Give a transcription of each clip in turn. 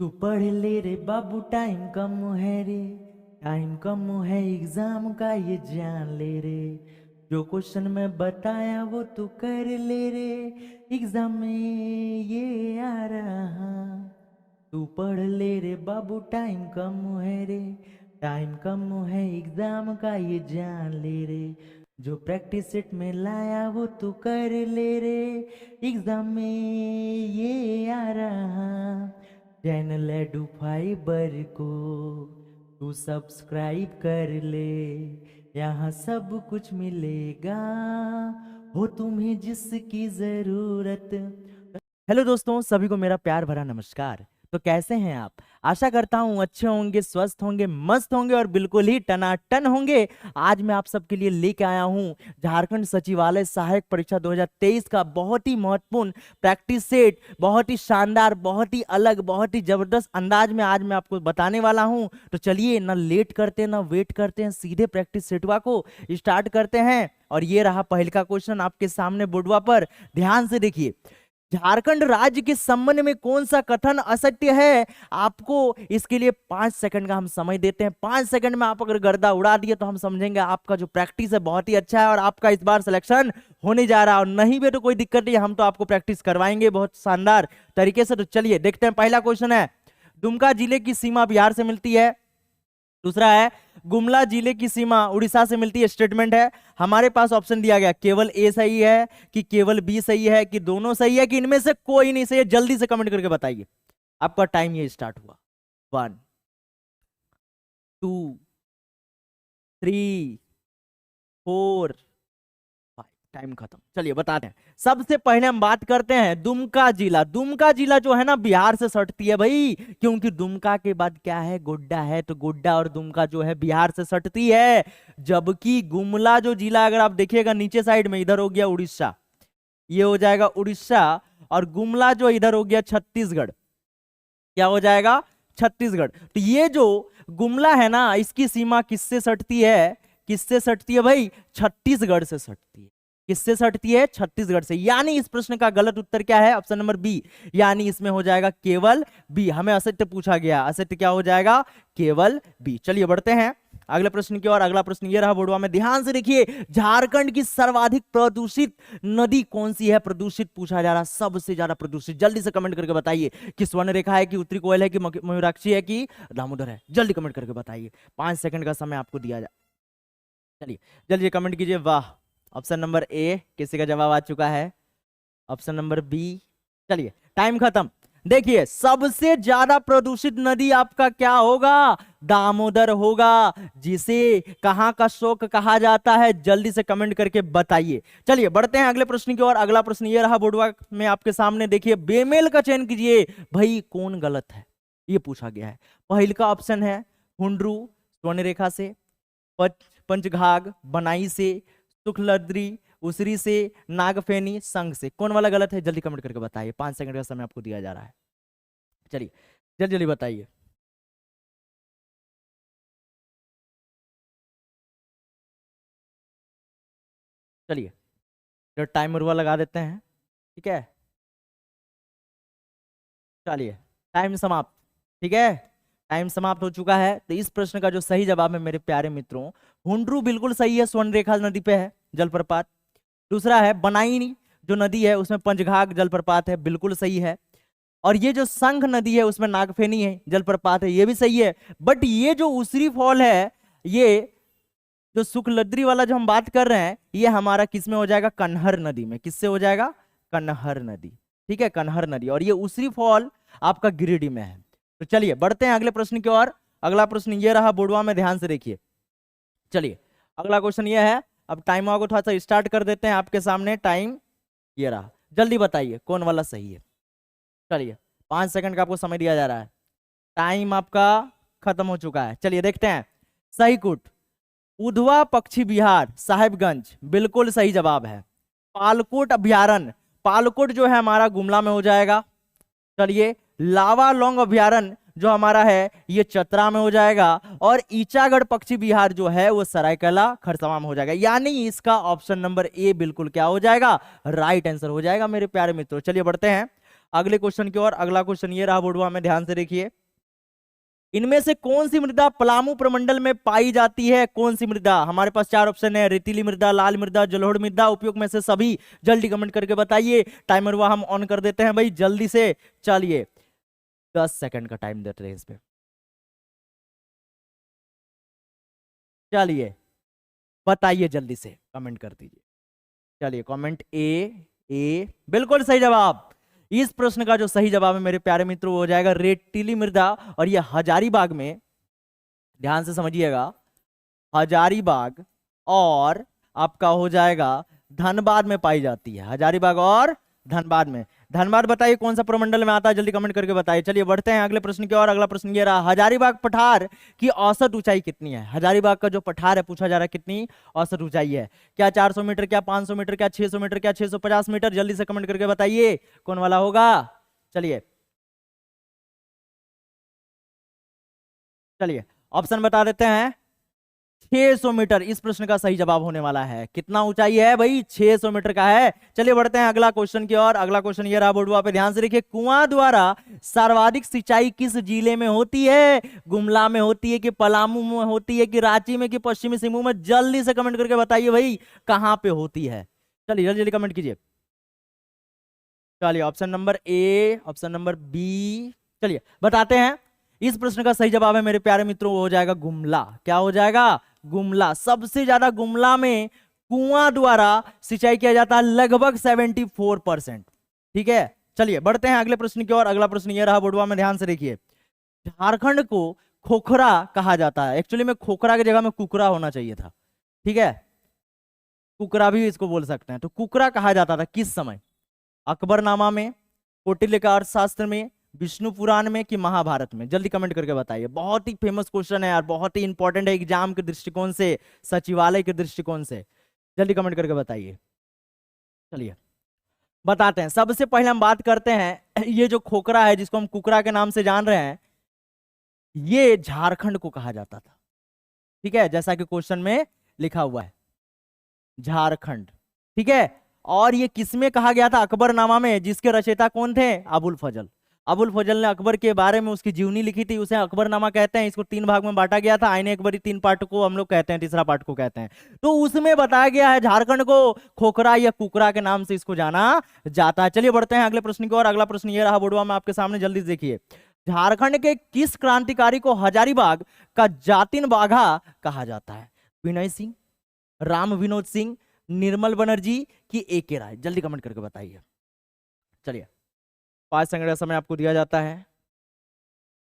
तू पढ़ ले रे बाबू, टाइम कम है रे, टाइम कम है एग्जाम का ये जान ले रे। जो क्वेश्चन मैं बताया वो तू कर ले रे, एग्जाम में ये आ रहा। तू पढ़ ले रे बाबू, टाइम कम है रे, टाइम कम है एग्जाम का ये जान ले रे। जो प्रैक्टिस सेट में लाया वो तू कर ले रे, एग्जाम में ये आ रहा। चैनल एडू फाइबर को तू सब्सक्राइब कर ले, यहाँ सब कुछ मिलेगा हो तुम्हें जिसकी जरूरत। हेलो दोस्तों, सभी को मेरा प्यार भरा नमस्कार। तो कैसे हैं आप? आशा करता हूं अच्छे होंगे, स्वस्थ होंगे, मस्त होंगे और बिल्कुल ही टनाटन होंगे। आज मैं आप सबके लिए लेके आया हूं झारखंड सचिवालय सहायक परीक्षा 2023 का बहुत ही महत्वपूर्ण प्रैक्टिस सेट। बहुत ही शानदार, बहुत ही अलग, बहुत ही जबरदस्त अंदाज में आज मैं आपको बताने वाला हूं। तो चलिए ना लेट करते ना वेट करते हैं, सीधे प्रैक्टिस सेटवा को स्टार्ट करते हैं। और ये रहा पहले का क्वेश्चन आपके सामने बोर्डवा पर, ध्यान से देखिए। झारखंड राज्य के संबंध में कौन सा कथन असत्य है? आपको इसके लिए 5 सेकंड का हम समय देते हैं। 5 सेकंड में आप अगर गर्दा उड़ा दिए तो हम समझेंगे आपका जो प्रैक्टिस है बहुत ही अच्छा है और आपका इस बार सिलेक्शन होने जा रहा है। और नहीं भी तो कोई दिक्कत नहीं, हम तो आपको प्रैक्टिस करवाएंगे बहुत शानदार तरीके से। तो चलिए देखते हैं। पहला क्वेश्चन है, दुमका जिले की सीमा बिहार से मिलती है। दूसरा है, गुमला जिले की सीमा उड़ीसा से मिलती है। स्टेटमेंट है। हमारे पास ऑप्शन दिया गया, केवल ए सही है कि केवल बी सही है कि दोनों सही है कि इनमें से कोई नहीं सही है? जल्दी से कमेंट करके बताइए। आपका टाइम ये स्टार्ट हुआ। 1 2 3 4 टाइम खत्म। चलिए बताते हैं। सबसे पहले हम बात करते हैं दुमका जिला। दुमका जिला जो है ना बिहार से सटती है भाई, क्योंकि दुमका के बाद क्या है? गोड्डा है। तो गोड्डा और दुमका जो है बिहार से सटती है। जबकि गुमला जो जिला अगर आप देखिएगा नीचे साइड में, इधर हो गया उड़ीसा, ये हो जाएगा उड़ीसा। और गुमला जो इधर हो गया छत्तीसगढ़। क्या हो जाएगा? छत्तीसगढ़। तो ये जो गुमला है ना, इसकी सीमा किससे सटती है? किससे सटती है भाई? छत्तीसगढ़ से सटती है। किससे सटती है? छत्तीसगढ़ से। यानी इस प्रश्न का गलत उत्तर क्या है? ऑप्शन नंबर बी, यानी इसमें हो जाएगा केवल बी। हमें असत्य पूछा गया, असत्य क्या हो जाएगा? केवल बी। चलिए बढ़ते हैं अगले प्रश्न की ओर। अगला प्रश्न ये रहा बोर्डवा में, ध्यान से देखिए। झारखंड की सर्वाधिक प्रदूषित नदी कौन सी है? प्रदूषित पूछा जा रहा, सबसे ज्यादा प्रदूषित। जल्दी से कमेंट करके बताइए कि स्वर्ण रेखा है कि उत्तरी कोयल है कि मयूराक्षी है कि दामोदर है? जल्दी कमेंट करके बताइए। 5 सेकंड का समय आपको दिया जाए। चलिए जल्दी कमेंट कीजिए। वाह, ऑप्शन नंबर ए किसी का जवाब आ चुका है। Option number B. चलिए टाइम खत्म। देखिए सबसे ज्यादा प्रदूषित नदी आपका क्या होगा? दामोदर होगा, जिसे कहां का शोक कहा जाता है? जल्दी से कमेंट करके बताइए। चलिए बढ़ते हैं अगले प्रश्न की ओर। अगला प्रश्न ये रहा बोर्डवा में आपके सामने, देखिए। बेमेल का चयन कीजिए। भाई कौन गलत है ये पूछा गया है। पहले का ऑप्शन है हुंड्रू स्वर्ण रेखा से, पंचघाघ बनाई से, सुखलद्री उसरी से, नागफेनी संघ से। कौन वाला गलत है? जल्दी कमेंट करके बताइए। 5 सेकंड का समय आपको दिया जा रहा है। चलिए जल्दी जल्दी बताइए। चलिए जो टाइमर हुआ लगा देते हैं, ठीक है। चलिए टाइम समाप्त। ठीक है, टाइम समाप्त हो चुका है। तो इस प्रश्न का जो सही जवाब है मेरे प्यारे मित्रों, हुंड्रू बिल्कुल सही है, स्वर्ण रेखा नदी पे है जलप्रपात। दूसरा है बनाई जो नदी है उसमें पंचघाघ जलप्रपात है, बिल्कुल सही है। और ये जो संघ नदी है उसमें नागफेनी है जलप्रपात है, ये भी सही है। बट ये जो उसरी फॉल है, ये जो सुखलद्री वाला जो हम बात कर रहे हैं, ये हमारा किस में हो जाएगा? कन्हर नदी में। किससे हो जाएगा? कन्हर नदी। ठीक है, कन्हर नदी। और ये उसरी फॉल आपका गिरिडीह में है। तो चलिए बढ़ते हैं अगले प्रश्न की ओर। अगला प्रश्न ये रहा बोर्डवा में, ध्यान से देखिए। चलिए अगला क्वेश्चन ये है। अब टाइम को थोड़ा सा स्टार्ट कर देते हैं आपके सामने। टाइम ये रहा, जल्दी बताइए कौन वाला सही है। चलिए 5 सेकंड का आपको समय दिया जा रहा है। टाइम आपका खत्म हो चुका है। चलिए देखते हैं। सही कुट उधवा पक्षी विहार साहेबगंज, बिल्कुल सही जवाब है। पालकोट अभ्यारण्य, पालकोट जो है हमारा गुमला में हो जाएगा। चलिए लावा लौंग अभ्यारण्य जो हमारा है ये चतरा में हो जाएगा। और ईचागढ़ पक्षी विहार जो है वो सरायकला खरसावां में हो जाएगा। यानी इसका ऑप्शन नंबर ए बिल्कुल क्या हो जाएगा? राइट आंसर हो जाएगा मेरे प्यारे मित्रों। चलिए बढ़ते हैं अगले क्वेश्चन की ओर। अगला क्वेश्चन ये रहा बोर्डवा में, ध्यान से देखिए। इनमें से कौन सी मृदा पलामू प्रमंडल में पाई जाती है? कौन सी मृदा? हमारे पास चार ऑप्शन है, रेतीली मृदा, लाल मृदा, जलोढ़ मृदा, उपयोग में से सभी। जल्दी कमेंट करके बताइए। टाइमर वह हम ऑन कर देते हैं भाई, जल्दी से। चलिए 10 सेकंड का टाइम देते हैं इस पे। चलिए बताइए, जल्दी से कमेंट कर दीजिए। चलिए कमेंट ए बिल्कुल सही जवाब। इस प्रश्न का जो सही जवाब है मेरे प्यारे मित्रों, हो जाएगा रेतीली मृदा। और ये हजारीबाग में, ध्यान से समझिएगा, हजारीबाग और आपका हो जाएगा धनबाद में पाई जाती है। हजारीबाग और धनबाद में। धनबाद बताइए कौन सा प्रमंडल में आता है, जल्दी कमेंट करके बताइए। चलिए बढ़ते हैं अगले प्रश्न की ओर। अगला प्रश्न ये रहा, हजारीबाग पठार की औसत ऊंचाई कितनी है? हजारीबाग का जो पठार है पूछा जा रहा है, कितनी औसत ऊंचाई है? क्या 400 मीटर, क्या 500 मीटर, क्या 600 मीटर, क्या 650 मीटर? जल्दी से कमेंट करके बताइए कौन वाला होगा। चलिए चलिए ऑप्शन बता देते हैं। 600 मीटर इस प्रश्न का सही जवाब होने वाला है। कितना ऊंचाई है भाई? 600 मीटर का है। चलिए बढ़ते हैं अगला क्वेश्चन की ओर। अगला क्वेश्चन ये रहा बोर्डवा पे, ध्यान से देखिए। कुआं द्वारा सर्वाधिक सिंचाई किस जिले में होती है? गुमला में होती है, कि पलामू में होती है, कि रांची में, कि पश्चिमी सिंहभूम में? जल्दी से कमेंट करके बताइए भाई कहां पे होती है। चलिए जल्दी जल्दी कमेंट कीजिए। चलिए option number A, option number B. चलिए बताते हैं। इस प्रश्न का सही जवाब है मेरे प्यारे मित्रों, वो हो जाएगा गुमला। क्या हो जाएगा? गुमला। सबसे ज्यादा गुमला में कुआं द्वारा सिंचाई किया जाता है, लगभग 74%। ठीक है, चलिए बढ़ते हैं अगले प्रश्न की ओर। अगला प्रश्न ये रहा बोर्डवा में, ध्यान से देखिए। झारखंड को खोखरा कहा जाता है। एक्चुअली में खोखरा की जगह में कुकरा होना चाहिए था। ठीक है, कुकरा भी इसको बोल सकते हैं। तो कुकरा कहा जाता था किस समय? अकबरनामा में, कौटिल्य का अर्थशास्त्र में, विष्णु पुराण में, कि महाभारत में? जल्दी कमेंट करके बताइए। बहुत ही फेमस क्वेश्चन है यार, बहुत ही इंपॉर्टेंट है एग्जाम के दृष्टिकोण से, सचिवालय के दृष्टिकोण से। जल्दी कमेंट करके बताइए। चलिए बताते हैं। सबसे पहले हम बात करते हैं, ये जो खोखरा है जिसको हम कुकरा के नाम से जान रहे हैं, ये झारखंड को कहा जाता था। ठीक है, जैसा कि क्वेश्चन में लिखा हुआ है, झारखंड। ठीक है, और ये किसमें कहा गया था? अकबरनामा में, जिसके रचयिता कौन थे? अबुल फजल। अबुल फजल ने अकबर के बारे में उसकी जीवनी लिखी थी, उसे अकबरनामा कहते हैं। इसको 3 भाग में बांटा गया था। आईने अकबरी 3 पार्ट को हम लोग कहते हैं, तीसरा पार्ट को कहते हैं। तो उसमें बताया गया है झारखंड को खोखरा या कुकरा के नाम से इसको जाना जाता है। चलिए बढ़ते हैं अगले प्रश्न की ओर। अगला प्रश्न ये रहा बोर्डवा में आपके सामने, जल्दी देखिए। झारखंड के किस क्रांतिकारी को हजारीबाग का जातिन बाघा कहा जाता है? विनय सिंह, राम विनोद सिंह, निर्मल बनर्जी, की ए.के. राय? जल्दी कमेंट करके बताइए। चलिए 5 सेकंड का समय आपको दिया जाता है।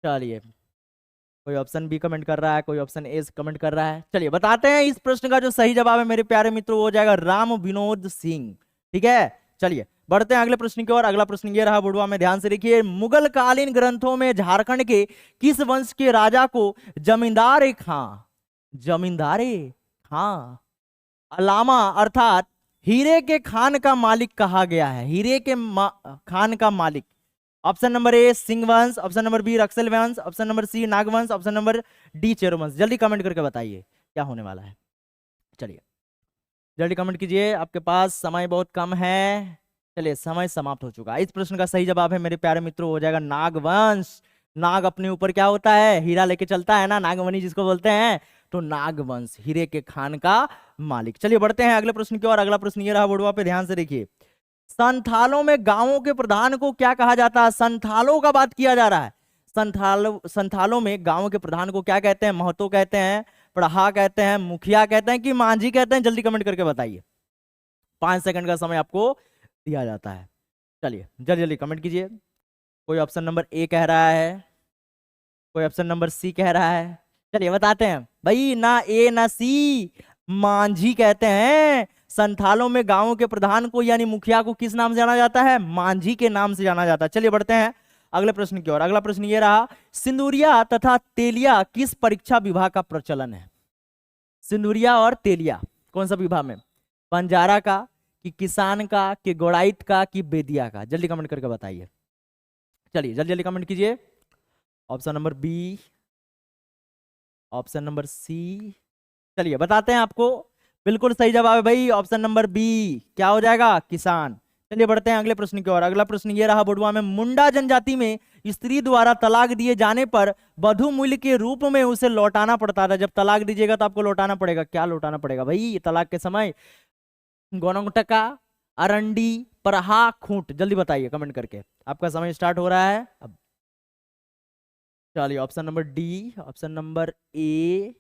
चलिए कोई ऑप्शन बी कमेंट कर रहा है, कोई ऑप्शन ए कमेंट कर रहा है। चलिए बताते हैं। इस प्रश्न का जो सही जवाब है मेरे प्यारे मित्रों, वो हो जाएगा राम विनोद सिंह। ठीक है, चलिए बढ़ते हैं अगले प्रश्न की ओर। अगला प्रश्न ये रहा बोर्डवा में, ध्यान से देखिए। मुगल कालीन ग्रंथों में झारखंड के किस वंश के राजा को जमींदार खां, जमींदारे खां अलामा अर्थात हीरे के खान का मालिक कहा गया है? हीरे के खान का मालिक। ऑप्शन नंबर ए सिंह वंश, ऑप्शन नंबर बी रक्सल वंश, ऑप्शन नंबर सी नागवंश, ऑप्शन नंबर डी चेरो वंश? जल्दी कमेंट करके बताइए क्या होने वाला है। चलिए जल्दी कमेंट कीजिए, आपके पास समय बहुत कम है। चलिए समय समाप्त हो चुका है। इस प्रश्न का सही जवाब है मेरे प्यारे मित्रों, हो जाएगा नागवंश। नाग अपने ऊपर क्या होता है? हीरा लेके चलता है ना, नागमणि जिसको बोलते हैं। तो नागवंश, हीरे के खान का मालिक। चलिए बढ़ते हैं अगले प्रश्न की ओर। अगला प्रश्न ये रहा बोर्डवा पे, ध्यान से देखिए। संथालों में गांवों के प्रधान को क्या कहा जाता है? संथालों का बात किया जा रहा है। संथालों में गांवों के प्रधान को क्या कहते हैं? महतो कहते हैं, पढ़ा कहते हैं, मुखिया कहते हैं, कि मांझी कहते हैं? जल्दी कमेंट करके बताइए। 5 सेकंड का समय आपको दिया जाता है। चलिए जल्दी जल्दी कमेंट कीजिए। कोई ऑप्शन नंबर ए कह रहा है, कोई ऑप्शन नंबर सी कह रहा है। चलिए बताते हैं भाई, ना ए ना सी, मांझी कहते हैं। संथालों में गांवों के प्रधान को यानी मुखिया को किस नाम से जाना जाता है? मांझी के नाम से जाना जाता है। चलिए बढ़ते हैं अगले प्रश्न की ओर। अगला प्रश्न ये रहा, सिंदूरिया तथा तेलिया किस परीक्षा विभाग का प्रचलन है? सिंदूरिया और तेलिया कौन सा विभाग में? बंजारा का, कि किसान का, कि गौड़ाइत का, कि बेदिया का? जल्दी कमेंट करके बताइए। चलिए जल्दी जल्दी कमेंट कीजिए। Option number B, option number C. चलिए बताते हैं आपको, बिल्कुल सही जवाब है भाई ऑप्शन नंबर बी। क्या हो जाएगा? किसान। चलिए बढ़ते हैं अगले प्रश्न की ओर। अगला प्रश्न ये रहा बुढ़वा में, मुंडा जनजाति में स्त्री द्वारा तलाक दिए जाने पर वधु मूल्य के रूप में उसे लौटाना पड़ता था। जब तलाक दीजिएगा तो आपको लौटाना पड़ेगा। क्या लौटाना पड़ेगा भाई तलाक के समय? गोनोंग टका, अरंडी, परहा, खूंट। जल्दी बताइए कमेंट करके। आपका समय स्टार्ट हो रहा है अब। चलिए option number D, option number ए,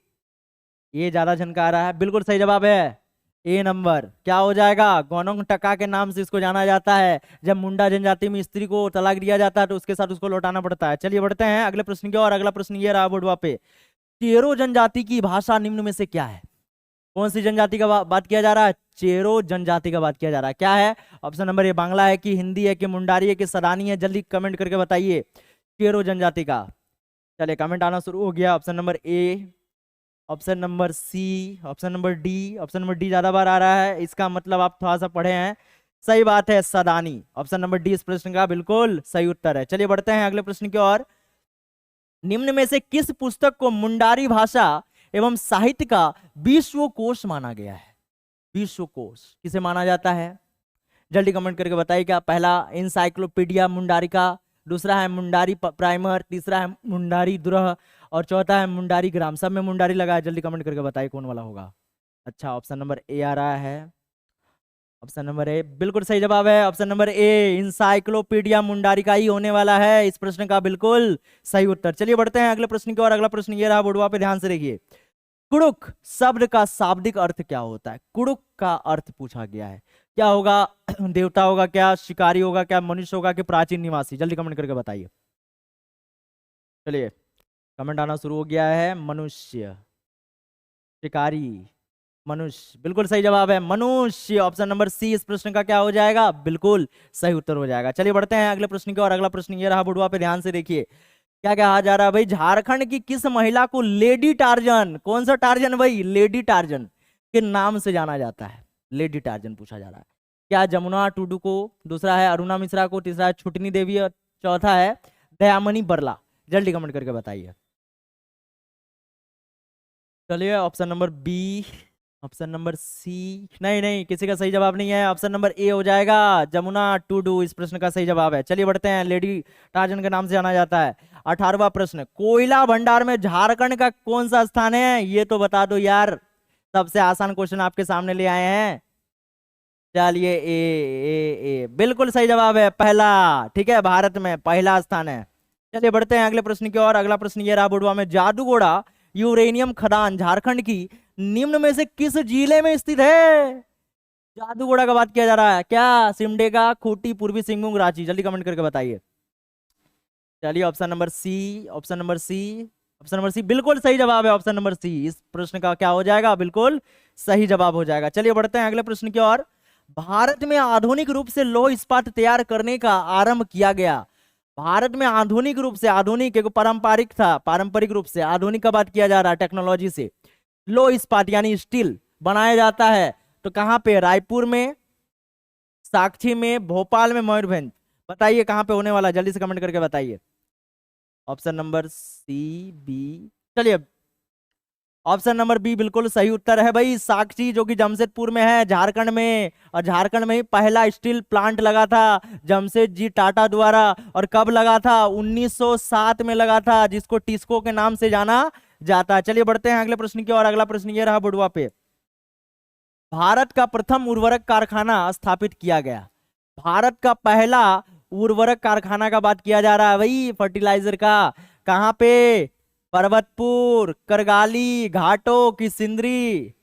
ये ज्यादा झनका रहा है। बिल्कुल सही जवाब है ए नंबर। क्या हो जाएगा? गोनोंग टका के नाम से इसको जाना जाता है। जब मुंडा जनजाति में स्त्री को तलाक दिया जाता है तो उसके साथ उसको लौटाना पड़ता है। चलिए बढ़ते हैं अगले प्रश्न की ओर। अगला प्रश्न ये रहा बुढ़वा पे, चेरो जनजाति की भाषा निम्न में से क्या है? कौन सी जनजाति का बात किया जा रहा है? चेरो जनजाति का बात किया जा रहा है। क्या है? ऑप्शन नंबर ए बांग्ला है कि हिंदी है कि मुंडारी है कि सदानी है? जल्दी कमेंट करके बताइए चेरो जनजाति का। चलिए कमेंट आना शुरू हो गया। Option number A, option number C, option number D. Option number D ज्यादा बार आ रहा है, इसका मतलब आप थोड़ा सा पढ़े हैं। सही बात है, सदानी। ऑप्शन नंबर डी इस प्रश्न का बिल्कुल सही उत्तर है। चलिए बढ़ते हैं अगले प्रश्न की ओर। निम्न में से किस पुस्तक को मुंडारी भाषा एवं साहित्य का विश्वकोश माना गया है? विश्वकोश किसे माना जाता है? जल्दी कमेंट करके बताइए। क्या पहला इंसाइक्लोपीडिया मुंडारी का, दूसरा है मुंडारी प्राइमर, तीसरा है मुंडारी दुरह और चौथा है मुंडारी ग्राम? सब में मुंडारी लगा है। जल्दी कमेंट करके बताइए कौन वाला होगा। अच्छा ऑप्शन नंबर ए आ रहा है। ऑप्शन नंबर ए बिल्कुल सही जवाब है। ऑप्शन नंबर ए इंसाइक्लोपीडिया मुंडारी का ही होने वाला है इस प्रश्न का बिल्कुल सही उत्तर। चलिए बढ़ते हैं अगले प्रश्न की ओर। अगला प्रश्न ये रहा बुढ़वा पे, ध्यान से देखिए। कुड़ुक शब्द का शाब्दिक अर्थ क्या होता है? कुड़ुक का अर्थ पूछा गया है। क्या होगा? देवता होगा क्या, शिकारी होगा क्या, मनुष्य होगा कि प्राचीन निवासी? जल्दी कमेंट करके बताइए। चलिए कमेंट आना शुरू हो गया है। मनुष्य, शिकारी, मनुष्य। बिल्कुल सही जवाब है मनुष्य। ऑप्शन नंबर सी इस प्रश्न का क्या हो जाएगा? बिल्कुल सही उत्तर हो जाएगा। चलिए बढ़ते हैं अगले प्रश्न की ओर। अगला प्रश्न ये रहा बुढ़वा पे, ध्यान से देखिए। क्या कहा जा रहा है भाई? झारखंड की किस महिला को लेडी टार्जन, कौन सा टार्जन भाई? लेडी टार्जन के नाम से जाना जाता है। लेडी टार्जन पूछा जा रहा है। क्या जमुना टुडू को, दूसरा है अरुणा मिश्रा को, तीसरा है छुटनी देवी और चौथा है दयामणि बरला? जल्दी कमेंट करके बताइए। चलिए option number B, option number C, नहीं नहीं किसी का सही जवाब नहीं है। ऑप्शन नंबर ए हो जाएगा, जमुना टुडू इस प्रश्न का सही जवाब है। चलिए बढ़ते हैं, लेडी टार्जन के नाम से जाना जाता है। 18वां प्रश्न, कोयला भंडार में झारखंड का कौन सा स्थान है? ये तो बता दो यार, सबसे आसान क्वेश्चन आपके सामने ले आए हैं। चलिए ए बिल्कुल सही जवाब है, पहला। ठीक है, भारत में पहला स्थान है। चलिए बढ़ते हैं अगले प्रश्न की ओर। अगला प्रश्न ये रहा बुढ़वा में, जादूगोड़ा यूरेनियम खदान झारखंड की निम्न में से किस जिले में स्थित है? जादूगोड़ा का बात किया जा रहा है। क्या? सिमडेगा, खूंटी, पूर्वी सिंहभूम, रांची? जल्दी कमेंट करके बताइए। चलिए option number C, option number C, option number C बिल्कुल सही जवाब है। ऑप्शन नंबर सी इस प्रश्न का क्या हो जाएगा? बिल्कुल सही जवाब हो जाएगा। चलिए बढ़ते हैं अगले प्रश्न की ओर। भारत में आधुनिक रूप से लौह इस्पात तैयार करने का आरंभ किया गया। भारत में आधुनिक रूप से, आधुनिक एक पारंपरिक था, पारंपरिक रूप से, आधुनिक का बात किया जा रहा है टेक्नोलॉजी से। लौह इस्पात यानी स्टील बनाया जाता है तो कहां पे? रायपुर में, साक्षी में, भोपाल में, मयूरभंज? बताइए कहां पे होने वाला है? जल्दी से कमेंट करके बताइए। Option number C, B. चलिए ऑप्शन नंबर बी बिल्कुल सही उत्तर है भाई, साक्षी, जो कि जमशेदपुर में है, झारखंड में। और झारखंड में ही पहला स्टील प्लांट लगा था जमशेद जी टाटा द्वारा। और कब लगा था? 1907 में लगा था, जिसको टिस्को के नाम से जाना जाता है। चलिए बढ़ते हैं अगले प्रश्न की ओर। अगला प्रश्न ये रहा बुढ़वा पे, भारत का प्रथम उर्वरक कारखाना स्थापित किया गया। भारत का पहला उर्वरक कारखाना का बात किया जा रहा है भाई, फर्टिलाइजर का। कहां पे? पर्वतपुर, करगाली, घाटों की सिंदरी?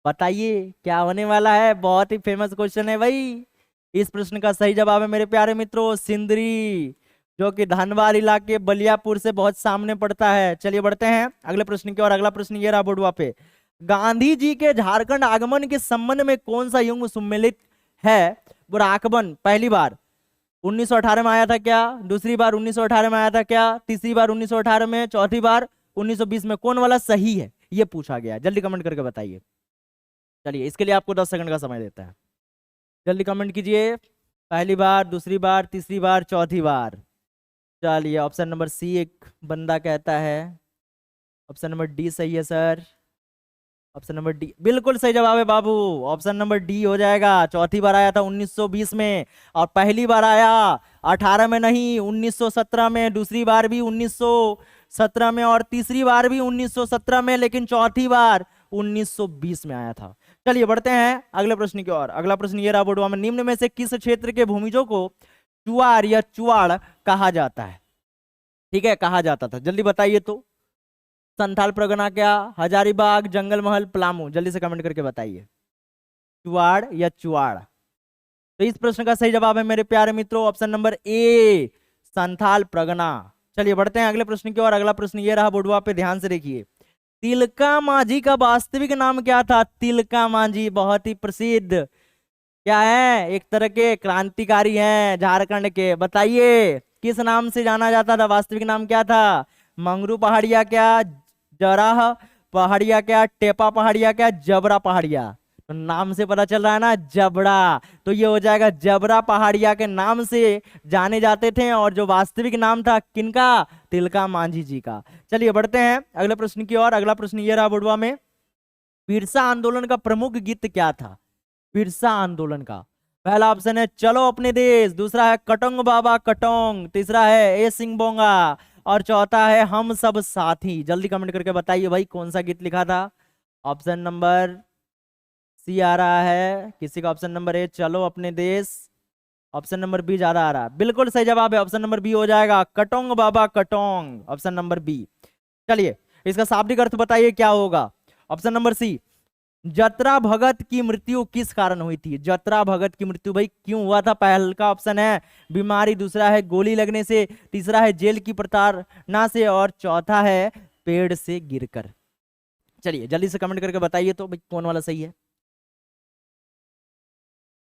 बताइए क्या होने वाला है? बहुत ही फेमस क्वेश्चन है भाई। इस प्रश्न का सही जवाब है मेरे प्यारे मित्रों, सिंदरी, जो कि धनबाद इलाके बलियापुर से बहुत सामने पड़ता है। चलिए बढ़ते हैं अगले प्रश्न की ओर। अगला प्रश्न ये रहा बुढ़वा पे, गांधी जी के झारखंड आगमन के संबंध में कौन सा युग सम्मिलित है? बुराकबन पहली बार 1918 में आया था क्या? दूसरी बार 1918 में आया था क्या? तीसरी बार 1918 में, चौथी बार 1920 में? कौन वाला सही है ये पूछा गया। जल्दी कमेंट करके बताइए। चलिए इसके लिए आपको 10 सेकंड का समय देता है, जल्दी कमेंट कीजिए। पहली बार, दूसरी बार, तीसरी बार, चौथी बार? चलिए ऑप्शन नंबर सी एक बंदा कहता है। ऑप्शन नंबर डी सही है सर। ऑप्शन नंबर डी बिल्कुल सही जवाब है बाबू। ऑप्शन नंबर डी हो जाएगा। चौथी बार आया था 1920 में, और पहली बार आया 18 में नहीं 1917 में, दूसरी बार भी 1917 में, और तीसरी बार भी 1917 में, लेकिन चौथी बार 1920 में आया था। चलिए बढ़ते हैं अगले प्रश्न की ओर। अगला प्रश्न ये रहा बोर्डवा में, निम्न में से किस क्षेत्र के भूमिजों को चुआड़ या चुआड़ कहा जाता है? ठीक है, कहा जाता था, जल्दी बताइए तो। संथाल परगना क्या, हजारीबाग, जंगल महल, पलामू? जल्दी से कमेंट करके बताइए, चुआड़ या चुआड़। तो इस प्रश्न का सही जवाब है मेरे प्यारे मित्रों ऑप्शन नंबर ए, संथाल परगना। चलिए बढ़ते हैं अगले प्रश्न की ओर। अगला प्रश्न ये रहा बोर्डवा पे, ध्यान से देखिए। तिलका मांझी का वास्तविक नाम क्या था? तिलका मांझी बहुत ही प्रसिद्ध क्या है, एक तरह के क्रांतिकारी हैं झारखंड के। बताइए किस नाम से जाना जाता था, वास्तविक नाम क्या था? मंगरू पहाड़िया क्या, जराह पहाड़िया क्या, टेपा पहाड़िया क्या, जबरा पहाड़िया? तो नाम से पता चल रहा है ना, जबरा। तो ये हो जाएगा, जबरा पहाड़िया के नाम से जाने जाते थे, और जो वास्तविक नाम था किनका? तिलका मांझी जी का। चलिए बढ़ते हैं अगले प्रश्न की ओर। अगला प्रश्न ये रहा बुढ़वा में, बिरसा आंदोलन का प्रमुख गीत क्या था? बिरसा आंदोलन का पहला ऑप्शन है चलो अपने देश, दूसरा है कटोंग बाबा कटोंग, तीसरा है ए सिंह बोंगा, और चौथा है हम सब साथी। जल्दी कमेंट करके बताइए भाई कौन सा गीत लिखा था। ऑप्शन नंबर सी आ रहा है किसी का, ऑप्शन नंबर ए चलो अपने देश, ऑप्शन नंबर बी ज्यादा आ रहा है। बिल्कुल सही जवाब है, ऑप्शन नंबर बी हो जाएगा, कटोंग बाबा कटोंग, ऑप्शन नंबर बी। चलिए इसका शाब्दिक अर्थ बताइए क्या होगा। ऑप्शन नंबर सी, जत्रा भगत की मृत्यु किस कारण हुई थी? जत्रा भगत की मृत्यु भाई क्यों हुआ था? पहला का ऑप्शन है बीमारी, दूसरा है गोली लगने से, तीसरा है जेल की प्रताड़ना से, और चौथा है पेड़ से गिरकर। चलिए जल्दी से कमेंट करके बताइए तो भाई कौन वाला सही है।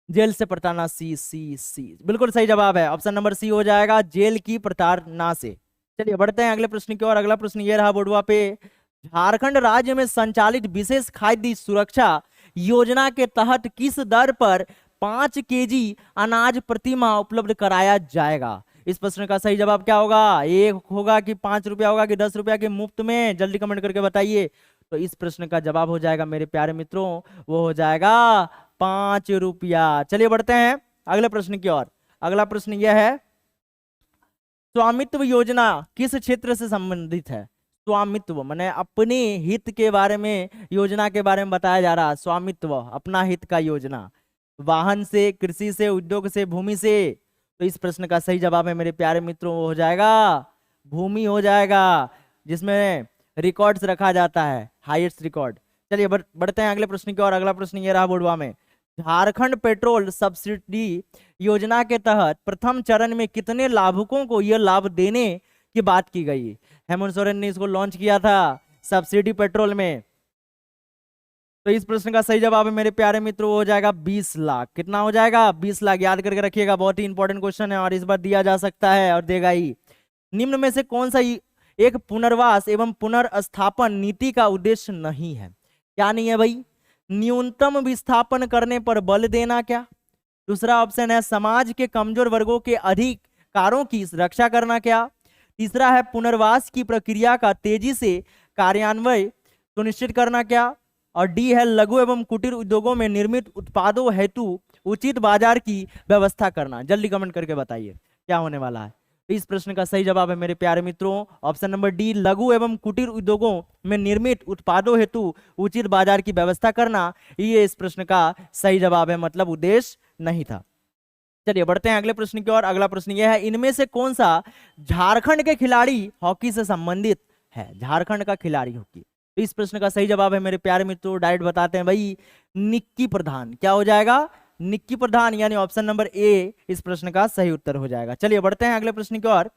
जेल से प्रताड़ना, सी सी सी बिल्कुल सही जवाब है, ऑप्शन नंबर सी हो जाएगा, जेल की प्रताड़ना से। चलिए बढ़ते हैं अगले प्रश्न की ओर। अगला प्रश्न ये रहा बोर्डवा पे, झारखंड राज्य में संचालित विशेष खाद्य सुरक्षा योजना के तहत किस दर पर 5 केजी अनाज प्रति माह उपलब्ध कराया जाएगा? इस प्रश्न का सही जवाब क्या होगा? एक होगा कि 5 रुपया होगा कि 10 रुपया के मुफ्त में? जल्दी कमेंट करके बताइए। तो इस प्रश्न का जवाब हो जाएगा मेरे प्यारे मित्रों, वो हो जाएगा 5 रुपया। चलिए बढ़ते हैं अगले प्रश्न की ओर। अगला प्रश्न यह है, स्वामित्व योजना किस क्षेत्र से संबंधित है? स्वामित्व माने अपने हित के बारे में, योजना के बारे में बताया जा रहा है। स्वामित्व अपना हित का योजना, वाहन से, कृषि से, उद्योग से, भूमि से? तो इस प्रश्न का सही जवाब है मेरे प्यारे मित्रों, वो हो जाएगा भूमि हो जाएगा, जिसमें रिकॉर्ड्स रखा जाता है, हाईएस्ट रिकॉर्ड। चलिए बढ़ते हैं अगले प्रश्न की ओर। अगला प्रश्न ये रहा बोर्डवा में, झारखंड पेट्रोल सब्सिडी योजना के तहत प्रथम चरण में कितने लाभुकों को यह लाभ देने की बात की गई? हेमंत सोरेन ने इसको लॉन्च किया था सब्सिडी पेट्रोल में। तो इस प्रश्न का सही जवाब है मेरे प्यारे मित्रों, हो जाएगा 20 लाख। कितना हो जाएगा? 20 लाख। याद करके रखिएगा, बहुत ही इंपॉर्टेंट क्वेश्चन है और इस बार दिया जा सकता है और देगा ही। निम्न में से कौन सा एक पुनर्वास एवं पुनर्स्थापन नीति का उद्देश्य नहीं है? क्या नहीं है भाई? न्यूनतम विस्थापन करने पर बल देना क्या? दूसरा ऑप्शन है समाज के कमजोर वर्गों के अधिकारों की रक्षा करना क्या? तीसरा है पुनर्वास की प्रक्रिया का तेजी से कार्यान्वयन सुनिश्चित करना क्या? और डी है लघु एवं कुटीर उद्योगों में निर्मित उत्पादों हेतु उचित बाजार की व्यवस्था करना। जल्दी कमेंट करके बताइए क्या होने वाला है। तो इस प्रश्न का सही जवाब है मेरे प्यारे मित्रों, ऑप्शन नंबर डी, लघु एवं कुटीर उद्योगों में निर्मित उत्पादों हेतु उचित बाजार की व्यवस्था करना। ये इस प्रश्न का सही जवाब है, मतलब उद्देश्य नहीं था। चलिए बढ़ते हैं अगले प्रश्न की ओर। अगला प्रश्न यह है, इनमें से कौन सा झारखंड के खिलाड़ी हॉकी से संबंधित है? झारखंड का खिलाड़ी हॉकी। तो इस प्रश्न का सही जवाब है मेरे प्यारे मित्रों, डायरेक्ट बताते हैं भाई, निक्की प्रधान। क्या हो जाएगा? निक्की प्रधान, यानी ऑप्शन नंबर ए इस प्रश्न का सही उत्तर हो जाएगा। चलिए बढ़ते हैं अगले प्रश्न की ओर।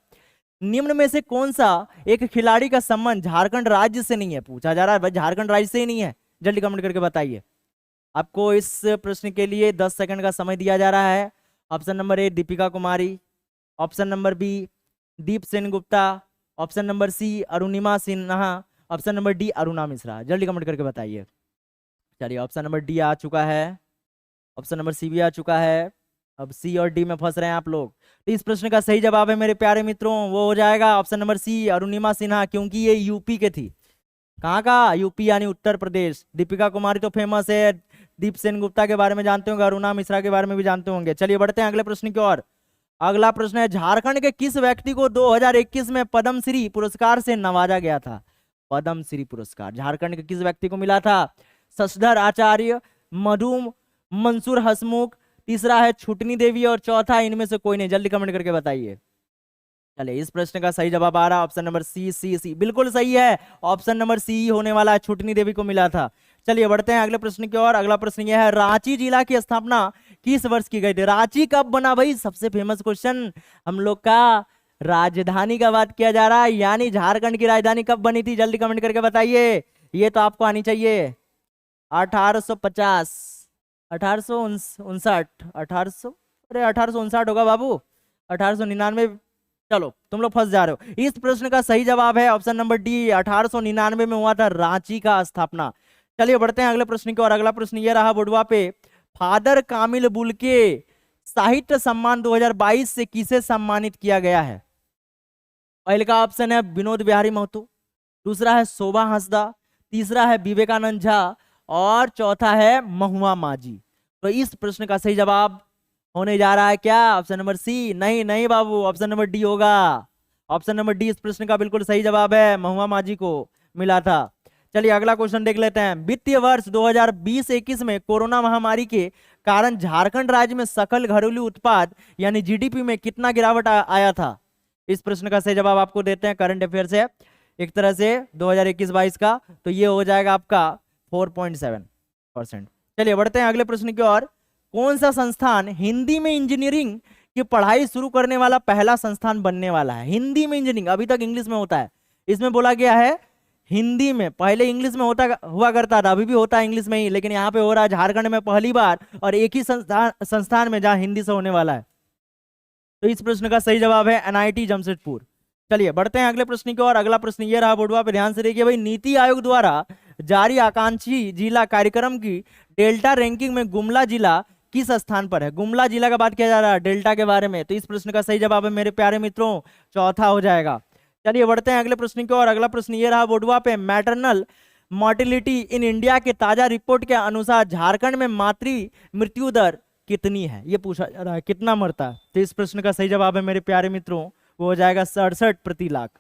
निम्न में से कौन सा एक खिलाड़ी का संबंध झारखंड राज्य से नहीं है? पूछा जा रहा है भाई, झारखंड राज्य से ही नहीं है। जल्दी कमेंट करके बताइए। आपको इस प्रश्न के लिए 10 सेकंड का समय दिया जा रहा है। Option number A Deepika Kumari, option number B Deep Sen Gupta, option number C Arunima Sinha, option number D Aruna Mishra. जल्दी कमेंट करके बताइए। चलिए ऑप्शन नंबर डी आ चुका है, ऑप्शन नंबर सी भी आ चुका है। अब सी और डी में फंस रहे हैं आप लोग। तो इस प्रश्न का सही जवाब है मेरे प्यारे मित्रों, वो हो जाएगा option number C Arunima Sinha, क्योंकि ये यूपी के थी। कहाँ का? यूपी यानी उत्तर प्रदेश। दीपिका कुमारी तो फेमस है, दीप सेन गुप्ता के बारे में जानते होंगे, अरुणा मिश्रा के बारे में भी जानते होंगे। चलिए बढ़ते हैं अगले प्रश्न की ओर। अगला प्रश्न है, झारखंड के किस व्यक्ति को 2021 में पद्मश्री पुरस्कार से नवाजा गया था? पद्मश्री पुरस्कार झारखंड के किस व्यक्ति को मिला था? शशधर आचार्य, मधु मंसूर हसमुख, तीसरा है छुटनी देवी और चौथा इनमें से कोई नहीं। जल्दी कमेंट करके बताइए। चलिए इस प्रश्न का सही जवाब आ रहा है ऑप्शन नंबर सी। बिल्कुल सही है, ऑप्शन नंबर सी होने वाला है, छुटनी देवी को मिला था। चलिए बढ़ते हैं अगले प्रश्न की ओर। अगला प्रश्न यह है, रांची जिला की स्थापना किस वर्ष की गई थी? रांची कब बना भाई? सबसे फेमस क्वेश्चन हम लोग का। राजधानी का बात किया जा रहा है, यानी झारखंड की राजधानी कब बनी थी? जल्दी कमेंट करके बताइए, ये तो आपको आनी चाहिए। 1850, 1859, 1859 होगा बाबू, 1899। चलो तुम लोग फंस जा रहे हो। इस प्रश्न का सही जवाब है ऑप्शन नंबर डी, 1899 में हुआ था रांची का स्थापना। चलिए बढ़ते हैं अगले प्रश्न की ओर। अगला प्रश्न ये रहा बोर्डवा पे, फादर कामिल बुल्के साहित्य सम्मान 2022 से किसे सम्मानित किया गया है? पहले का ऑप्शन है विनोद बिहारी महतो, दूसरा है शोभा हंसदा, तीसरा है विवेकानंद झा और चौथा है महुआ माझी। तो इस प्रश्न का सही जवाब होने जा रहा है क्या? Option number C. नहीं नहीं बाबू, ऑप्शन नंबर डी होगा। ऑप्शन नंबर डी इस प्रश्न का बिल्कुल सही जवाब है, महुआ माझी को मिला था। चलिए अगला क्वेश्चन देख लेते हैं। वित्तीय वर्ष 2020-21 में कोरोना महामारी के कारण झारखंड राज्य में सकल घरेलू उत्पाद यानी जीडीपी में कितना गिरावट आया था? इस प्रश्न का सही जवाब आपको देते हैं, करंट अफेयर से एक तरह से 2021-22 का, तो ये हो जाएगा आपका 4.7%। चलिए बढ़ते हैं अगले प्रश्न की ओर। कौन सा संस्थान हिंदी में इंजीनियरिंग की पढ़ाई शुरू करने वाला पहला संस्थान बनने वाला है? हिंदी में इंजीनियरिंग, अभी तक इंग्लिश में होता है, इसमें बोला गया है हिंदी में। पहले इंग्लिश में हुआ करता था, अभी भी होता है इंग्लिश में ही, लेकिन यहाँ पे हो रहा है झारखंड में पहली बार और एक ही संस्थान में जहाँ हिंदी से होने वाला है। तो इस प्रश्न का सही जवाब है एनआईटी जमशेदपुर। चलिए बढ़ते हैं अगले प्रश्न की ओर। अगला प्रश्न ये रहा बोर्डवा पे, ध्यान से देखिए भाई। नीति आयोग द्वारा जारी आकांक्षी जिला कार्यक्रम की डेल्टा रैंकिंग में गुमला जिला किस स्थान पर है? गुमला जिला का बात किया जा रहा है डेल्टा के बारे में, तो इस प्रश्न का सही जवाब है मेरे प्यारे मित्रों चौथा हो जाएगा। चलिए बढ़ते हैं अगले प्रश्न की ओर। अगला प्रश्न ये रहा बोर्डवा पे, मैटरनल मोर्टिलिटी इन इंडिया के ताजा रिपोर्ट के अनुसार झारखंड में मातृ मृत्यु दर कितनी है? ये पूछा जा रहा है, कितना मरता है? तो इस प्रश्न का सही जवाब है मेरे प्यारे मित्रों, वो हो जाएगा 67 प्रति लाख।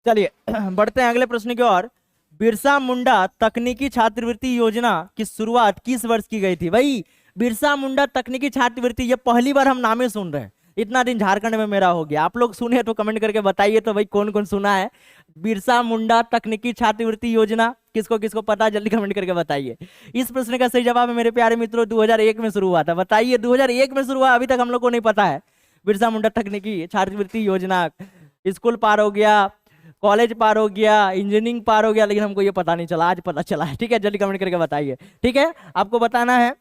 चलिए बढ़ते हैं अगले प्रश्न की ओर। बिरसा मुंडा तकनीकी छात्रवृत्ति योजना की शुरुआत किस वर्ष की गई थी? भाई बिरसा मुंडा तकनीकी छात्रवृत्ति, ये पहली बार हम नामे सुन रहे हैं, इतना दिन झारखंड में मेरा हो गया। आप लोग सुने तो कमेंट करके बताइए तो भाई कौन कौन सुना है बिरसा मुंडा तकनीकी छात्रवृत्ति योजना, किसको किसको पता, जल्दी कमेंट करके बताइए। इस प्रश्न का सही जवाब है मेरे प्यारे मित्रों 2001 में शुरू हुआ था। बताइए 2001 में शुरू हुआ, अभी तक हम लोग को नहीं पता है बिरसा मुंडा तकनीकी छात्रवृत्ति योजना। स्कूल पार हो गया, कॉलेज पार हो गया, इंजीनियरिंग पार हो गया, लेकिन हमको ये पता नहीं चला, आज पता चला है। ठीक है, जल्दी कमेंट करके बताइए। ठीक है, आपको बताना है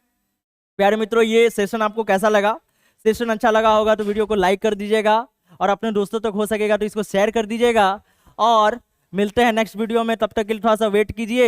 प्यारे मित्रों ये सेशन आपको कैसा लगा। सेशन अच्छा लगा होगा तो वीडियो को लाइक कर दीजिएगा और अपने दोस्तों तक हो सकेगा तो इसको शेयर कर दीजिएगा। और मिलते हैं नेक्स्ट वीडियो में, तब तक के लिए थोड़ा सा वेट कीजिए।